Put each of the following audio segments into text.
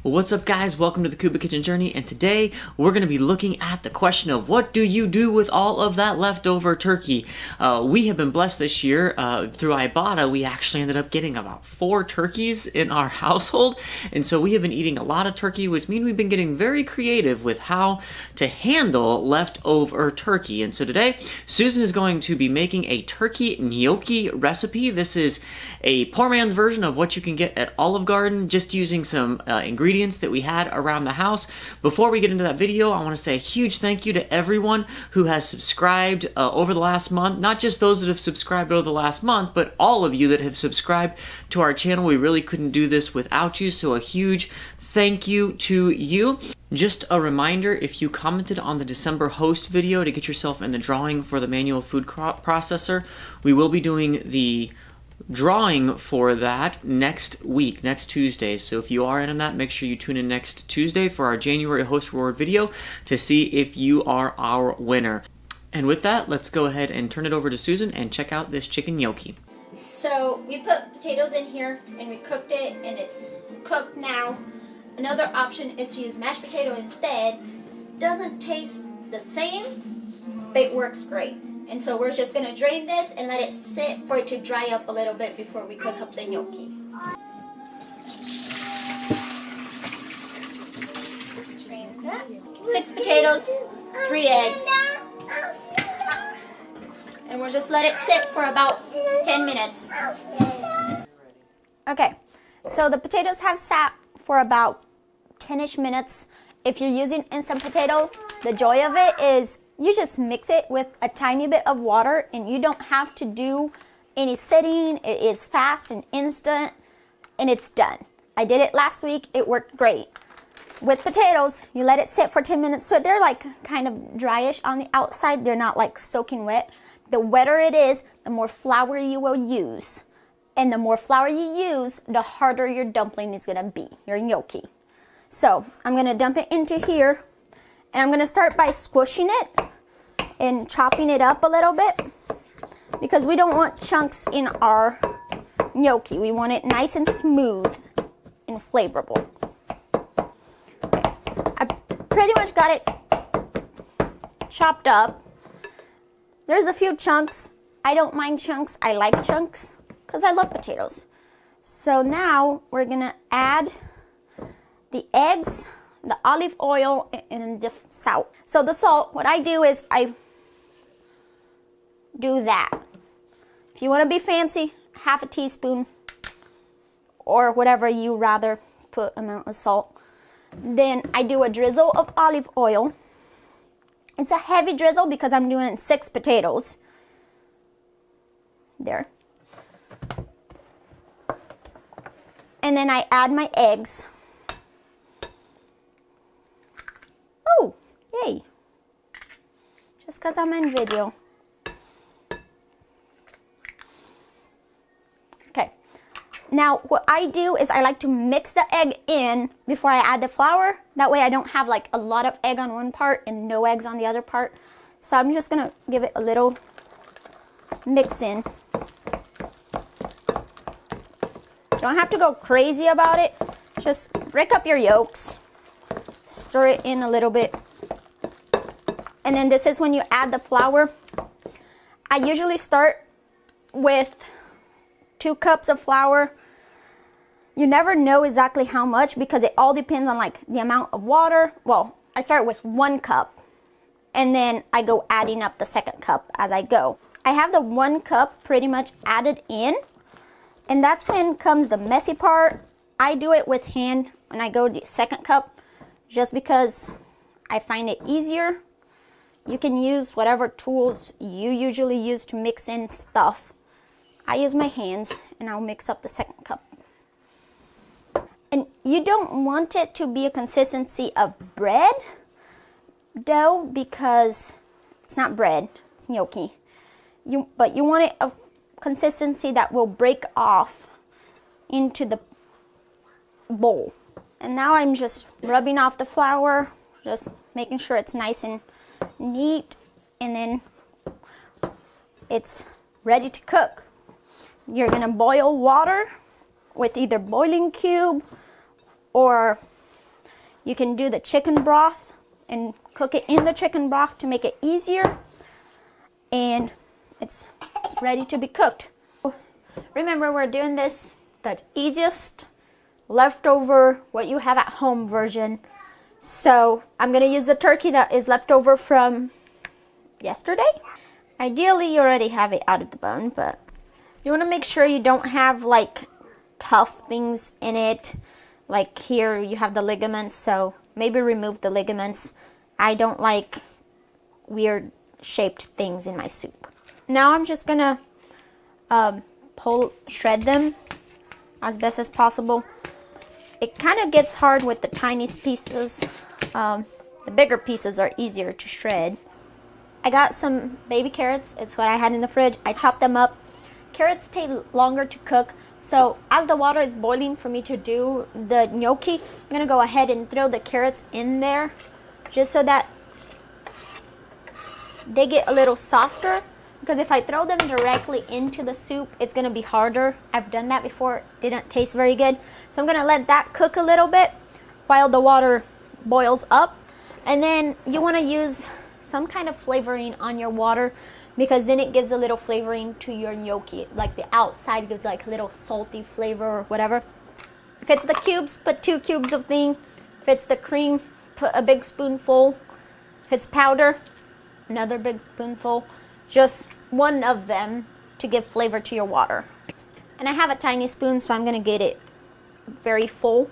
What's up, guys? Welcome to the Cuba Kitchen Journey, and today we're going to be looking at the question of what do you do with all of that leftover turkey? We have been blessed this year through Ibotta. We actually ended up getting about 4 turkeys in our household, and so we have been eating a lot of turkey, which means we've been getting very creative with how to handle leftover turkey. And so today, Susan is going to be making a turkey gnocchi recipe. This is a poor man's version of what you can get at Olive Garden, just using some ingredients that we had around the house. Before we get into that video, I want to say a huge thank you to everyone who has subscribed over the last month. Not just those that have subscribed over the last month, but all of you that have subscribed to our channel. We really couldn't do this without you, so a huge thank you to you. Just a reminder, if you commented on the December host video to get yourself in the drawing for the manual food processor, we will be doing the drawing for that next week, next Tuesday. So if you are in on that, make sure you tune in next Tuesday for our January host reward video to see if you are our winner. And with that, let's go ahead and turn it over to Susan and check out this chicken gnocchi. So we put potatoes in here and we cooked it and it's cooked now. Another option is to use mashed potato instead. Doesn't taste the same, but it works great. And so we're just going to drain this and let it sit for it to dry up a little bit before we cook up the gnocchi. Drain that. 6 potatoes, 3 eggs. And we'll just let it sit for about 10 minutes. Okay, so the potatoes have sat for about 10-ish minutes. If you're using instant potato, the joy of it is you just mix it with a tiny bit of water and you don't have to do any sitting. It is fast and instant and it's done. I did it last week. It worked great. With potatoes, you let it sit for 10 minutes so they're like kind of dryish on the outside. They're not like soaking wet. The wetter it is, the more flour you will use. And the more flour you use, the harder your dumpling is going to be, your gnocchi. So I'm going to dump it into here. And I'm going to start by squishing it and chopping it up a little bit because we don't want chunks in our gnocchi. We want it nice and smooth and flavorful. Okay. I pretty much got it chopped up. There's a few chunks. I don't mind chunks. I like chunks because I love potatoes. So now we're going to add the eggs, the olive oil, and the salt. So the salt, what I do is I do that. If you want to be fancy, half a teaspoon or whatever you rather put amount of salt. Then I do a drizzle of olive oil. It's a heavy drizzle because I'm doing 6 potatoes. There. And then I add my eggs. Oh, yay. Just because I'm in video. Okay. Now, what I do is I like to mix the egg in before I add the flour. That way I don't have like a lot of egg on one part and no eggs on the other part. So I'm just going to give it a little mix in. You don't have to go crazy about it. Just break up your yolks. Stir it in a little bit. And then this is when you add the flour. I usually start with 2 cups of flour. You never know exactly how much because it all depends on like the amount of water. Well, I start with 1 cup and then I go adding up the 2nd cup as I go. I have the 1 cup pretty much added in, and that's when comes the messy part. I do it with hand when I go to the 2nd cup just because I find it easier. You can use whatever tools you usually use to mix in stuff. I use my hands and I'll mix up the 2nd cup. And you don't want it to be a consistency of bread dough because it's not bread, it's gnocchi. But you want it a consistency that will break off into the bowl. And now I'm just rubbing off the flour, just making sure it's nice and neat, and then it's ready to cook. You're gonna boil water with either boiling cube or You can do the chicken broth and cook it in the chicken broth to make it easier. And it's ready to be cooked. Remember, we're doing this the easiest leftover, what you have at home version. So I'm gonna use the turkey that is left over from yesterday. Ideally, you already have it out of the bone, but you wanna make sure you don't have like tough things in it. Like here, you have the ligaments, so maybe remove the ligaments. I don't like weird shaped things in my soup. Now I'm just gonna shred them as best as possible. It kind of gets hard with the tiniest pieces. The bigger pieces are easier to shred. I got some baby carrots. It's what I had in the fridge. I chopped them up. Carrots take longer to cook, so as the water is boiling for me to do the gnocchi, I'm gonna go ahead and throw the carrots in there just so that they get a little softer, because if I throw them directly into the soup, it's gonna be harder. I've done that before, it didn't taste very good. So I'm gonna let that cook a little bit while the water boils up. And then you wanna use some kind of flavoring on your water, because then it gives a little flavoring to your gnocchi. Like the outside gives like a little salty flavor or whatever. If it's the cubes, put 2 cubes of thing. If it's the cream, put a big spoonful. If it's powder, another big spoonful. Just one of them to give flavor to your water. And I have a tiny spoon, so I'm gonna get it very full.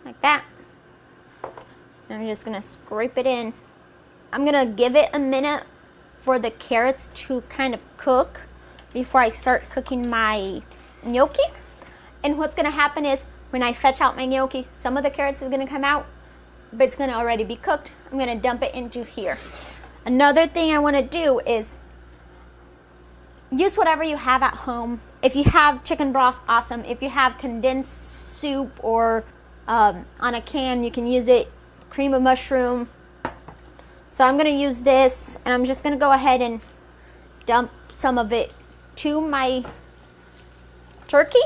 Like that. And I'm just gonna scrape it in. I'm gonna give it a minute for the carrots to kind of cook before I start cooking my gnocchi. And what's gonna happen is when I fetch out my gnocchi, some of the carrots is gonna come out, but it's gonna already be cooked. I'm gonna dump it into here. Another thing I wanna do is use whatever you have at home. If you have chicken broth, awesome. If you have condensed soup or on a can, you can use it. Cream of mushroom. So I'm gonna use this, and I'm just gonna go ahead and dump some of it to my turkey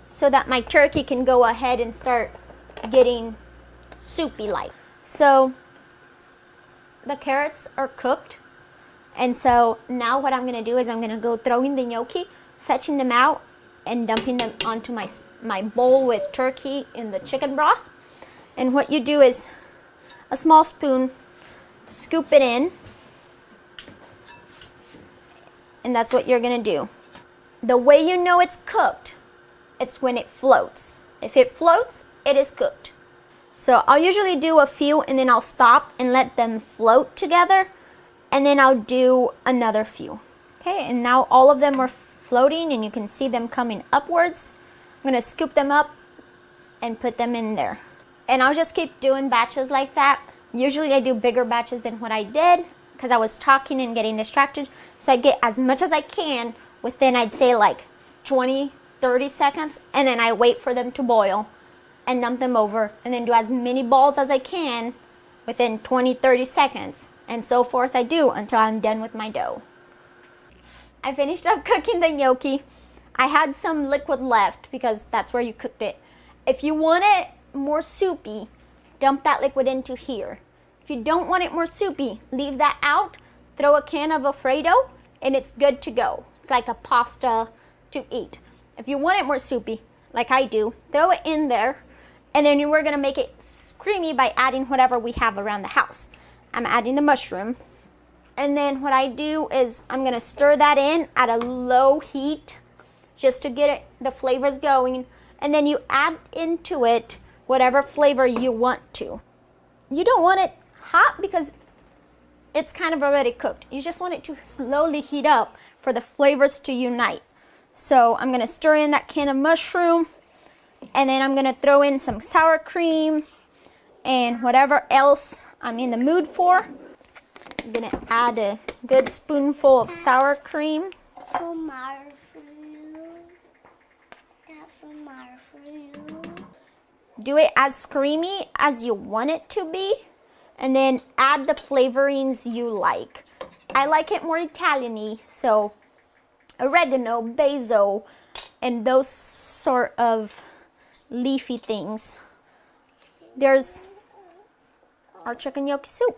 so that my turkey can go ahead and start getting soupy like. So the carrots are cooked, and so now what I'm gonna do is I'm gonna go throwing the gnocchi, fetching them out, and dumping them onto my bowl with turkey in the chicken broth. And what you do is a small spoon, scoop it in, and that's what you're gonna do. The way you know it's cooked, it's when it floats. If it floats, it is cooked. So I'll usually do a few, and then I'll stop and let them float together, and then I'll do another few. Okay, and now all of them are floating, and you can see them coming upwards. I'm gonna scoop them up and put them in there. And I'll just keep doing batches like that. Usually I do bigger batches than what I did because I was talking and getting distracted. So I get as much as I can within, I'd say, like 20, 30 seconds. And then I wait for them to boil and dump them over. And then do as many balls as I can within 20, 30 seconds. And so forth I do until I'm done with my dough. I finished up cooking the gnocchi. I had some liquid left because that's where you cooked it. If you want it more soupy, dump that liquid into here. If you don't want it more soupy, leave that out, throw a can of Alfredo, and it's good to go. It's like a pasta to eat. If you want it more soupy, like I do, throw it in there, and then we're gonna make it creamy by adding whatever we have around the house. I'm adding the mushroom, and then what I do is I'm gonna stir that in at a low heat just to get the flavors going, and then you add into it whatever flavor you want to. You don't want it hot because it's kind of already cooked. You just want it to slowly heat up for the flavors to unite. So I'm gonna stir in that can of mushroom, and then I'm gonna throw in some sour cream and whatever else I'm in the mood for. I'm gonna add a good spoonful of sour cream. Do it as creamy as you want it to be, and then add the flavorings you like. I like it more Italian-y, so oregano, basil, and those sort of leafy things. There's our chicken gnocchi soup.